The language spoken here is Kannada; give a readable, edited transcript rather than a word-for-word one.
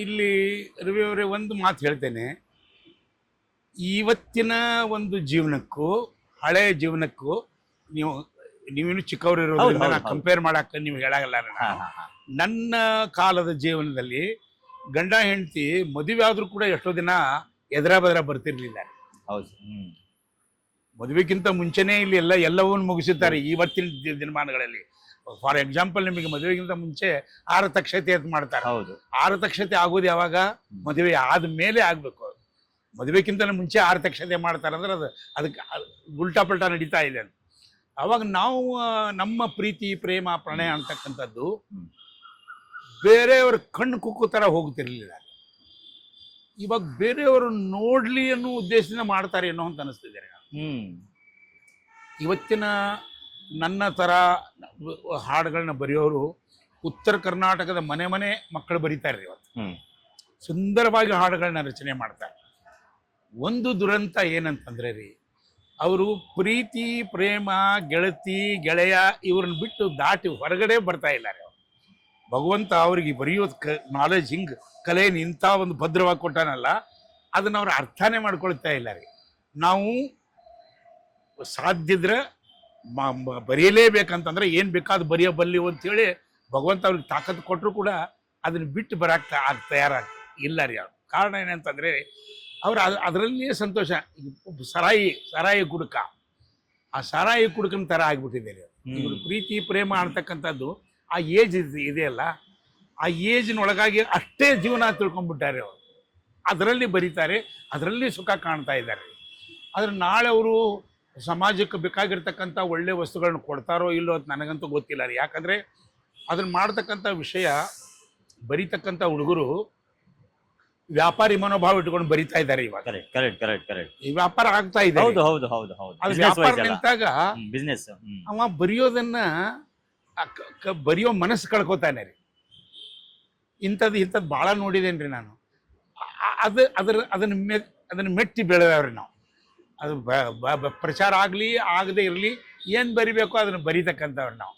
ಇಲ್ಲಿ ರವಿ ಅವರೇ ಒಂದು ಮಾತು ಹೇಳ್ತೇನೆ. ಇವತ್ತಿನ ಒಂದು ಜೀವನಕ್ಕೂ ಹಳೆಯ ಜೀವನಕ್ಕೂ ನೀವು ನೀವೇನು ಚಿಕ್ಕವರಿರೋದ್ರಿಂದ ನಾನು ಕಂಪೇರ್ ಮಾಡಕ್ಕೆ ನೀವು ಹೇಳಾಗಲ್ಲ. ನನ್ನ ಕಾಲದ ಜೀವನದಲ್ಲಿ ಗಂಡ ಹೆಂಡತಿ ಮದುವೆ ಆದ್ರೂ ಕೂಡ ಎಷ್ಟೋ ದಿನ ಎದರ ಬದರ ಬರ್ತಿರ್ಲಿಲ್ಲ. ಹೌದು. ಮದುವೆಗಿಂತ ಮುಂಚೆನೇ ಇಲ್ಲಿ ಎಲ್ಲವನ್ನೂ ಮುಗಿಸುತ್ತಾರೆ ಇವತ್ತಿನ ದಿನಮಾನಗಳಲ್ಲಿ. ಫಾರ್ ಎಕ್ಸಾಂಪಲ್, ನಿಮಗೆ ಮದುವೆಗಿಂತ ಮುಂಚೆ ಆರತಕ್ಷತೆ ಅಂತ ಮಾಡ್ತಾರೆ. ಆರತಕ್ಷತೆ ಆಗೋದು ಯಾವಾಗ? ಮದುವೆ ಆದ ಮೇಲೆ ಆಗ್ಬೇಕು. ಮದುವೆಗಿಂತ ಮುಂಚೆ ಆರತಕ್ಷತೆ ಮಾಡ್ತಾರೆ ಅಂದ್ರೆ ಅದಕ್ಕೆ ಉಲ್ಟಾ ಪಲ್ಟಾ ನಡೀತಾ ಇದೆ ಅಂತ. ಅವಾಗ ನಾವು ನಮ್ಮ ಪ್ರೀತಿ ಪ್ರೇಮ ಪ್ರಣಯ ಅಂತಕ್ಕಂಥದ್ದು ಬೇರೆಯವ್ರ ಕಣ್ಣು ಕುಕ್ಕು ಥರ ಹೋಗ್ತಿರ್ಲಿಲ್ಲ. ಇವಾಗ ಬೇರೆಯವರು ನೋಡ್ಲಿ ಅನ್ನೋ ಉದ್ದೇಶದಿಂದ ಮಾಡ್ತಾರೆ ಅನ್ನೋ ಅಂತ ಅನಿಸ್ತಿದ್ದಾರೆ. ಇವತ್ತಿನ ನನ್ನ ಥರ ಹಾಡುಗಳನ್ನ ಬರೆಯೋರು ಉತ್ತರ ಕರ್ನಾಟಕದ ಮನೆ ಮನೆ ಮಕ್ಕಳು ಬರೀತಾರೆ. ಇವತ್ತು ಸುಂದರವಾಗಿ ಹಾಡುಗಳನ್ನ ರಚನೆ ಮಾಡ್ತಾರೆ. ಒಂದು ದುರಂತ ಏನಂತಂದ್ರೆ ರೀ, ಅವರು ಪ್ರೀತಿ ಪ್ರೇಮ ಗೆಳತಿ ಗೆಳೆಯ ಇವ್ರನ್ನ ಬಿಟ್ಟು ದಾಟಿ ಹೊರಗಡೆ ಬರ್ತಾ ಇಲ್ಲ ರೀ. ಭಗವಂತ ಅವ್ರಿಗೆ ಬರೆಯೋದು ನಾಲೆಜ್ ಹಿಂಗೆ ಕಲೆಯನ್ನು ಇಂಥ ಒಂದು ಭದ್ರವಾಗಿ ಕೊಟ್ಟಾನಲ್ಲ, ಅದನ್ನು ಅವ್ರು ಅರ್ಥನೇ ಮಾಡ್ಕೊಳ್ತಾ ಇಲ್ಲ ರೀ. ನಾವು ಸಾಧ್ಯದ್ರೆ ಬರೆಯಲೇಬೇಕಂತಂದ್ರೆ ಏನು ಬೇಕಾದ್ರು ಬರೆಯಬಲ್ಲಿ ಅಂತೇಳಿ ಭಗವಂತ ಅವ್ರಿಗೆ ತಾಕತ್ತು ಕೊಟ್ಟರು ಕೂಡ ಅದನ್ನು ಬಿಟ್ಟು ಬರೋಕ್ಕೆ ತಯಾರಾಗಿಲ್ಲ ರೀ. ಅವ್ರು ಕಾರಣ ಏನಂತಂದರೆ ಅವ್ರು ಅದರಲ್ಲಿಯೇ ಸಂತೋಷ. ಸರಾಯಿ ಕುಡುಕ, ಆ ಸಾರಾಯಿ ಕುಡುಕನ ಥರ ಆಗಿಬಿಟ್ಟಿದೆ ರೀ. ಇವರು ಪ್ರೀತಿ ಪ್ರೇಮ ಅಂತಕ್ಕಂಥದ್ದು ಆ ಏಜ್ ಇದೆಯಲ್ಲ, ಆ ಏಜಿನೊಳಗಾಗಿ ಅಷ್ಟೇ ಜೀವನ ತಿಳ್ಕೊಂಡ್ಬಿಟ್ಟಾರೆ ಅವರು. ಅದರಲ್ಲಿ ಬರೀತಾರೆ, ಅದರಲ್ಲಿ ಸುಖ ಕಾಣ್ತಾ ಇದ್ದಾರೆ. ಆದರೆ ನಾಳೆ ಅವರು ಸಮಾಜಕ್ಕೆ ಬೇಕಾಗಿರ್ತಕ್ಕಂಥ ಒಳ್ಳೆ ವಸ್ತುಗಳನ್ನ ಕೊಡ್ತಾರೋ ಇಲ್ಲೋ ಅಂತ ನನಗಂತೂ ಗೊತ್ತಿಲ್ಲ ರೀ. ಯಾಕಂದರೆ ಅದನ್ನು ಮಾಡ್ತಕ್ಕಂಥ ವಿಷಯ ಬರೀತಕ್ಕಂಥ ಹುಡುಗರು ವ್ಯಾಪಾರಿ ಮನೋಭಾವ ಇಟ್ಕೊಂಡು ಬರಿತಾ ಇದ್ದಾರೆ ಇವಾಗ. ಈ ವ್ಯಾಪಾರ ಆಗ್ತಾ ಇದೆ. ಅದು ವ್ಯಾಪಾರ ನಿಂತಾಗ ಅವ ಬರೆಯೋದನ್ನ ಬರೆಯೋ ಮನಸ್ಸು ಕಳ್ಕೊತಾನೆ ರೀ. ಇಂಥದ್ದು ಭಾಳ ನೋಡಿದೇನ್ರಿ ನಾನು. ಅದನ್ನು ಮೆಟ್ಟಿ ಬೆಳೆದವ್ರಿ ನಾವು. ಅದು ಪ್ರಚಾರ ಆಗಲಿ ಆಗದೆ ಇರಲಿ, ಏನು ಬರಿಬೇಕೋ ಅದನ್ನು ಬರೀತಕ್ಕಂಥವ್ರು ನಾವು.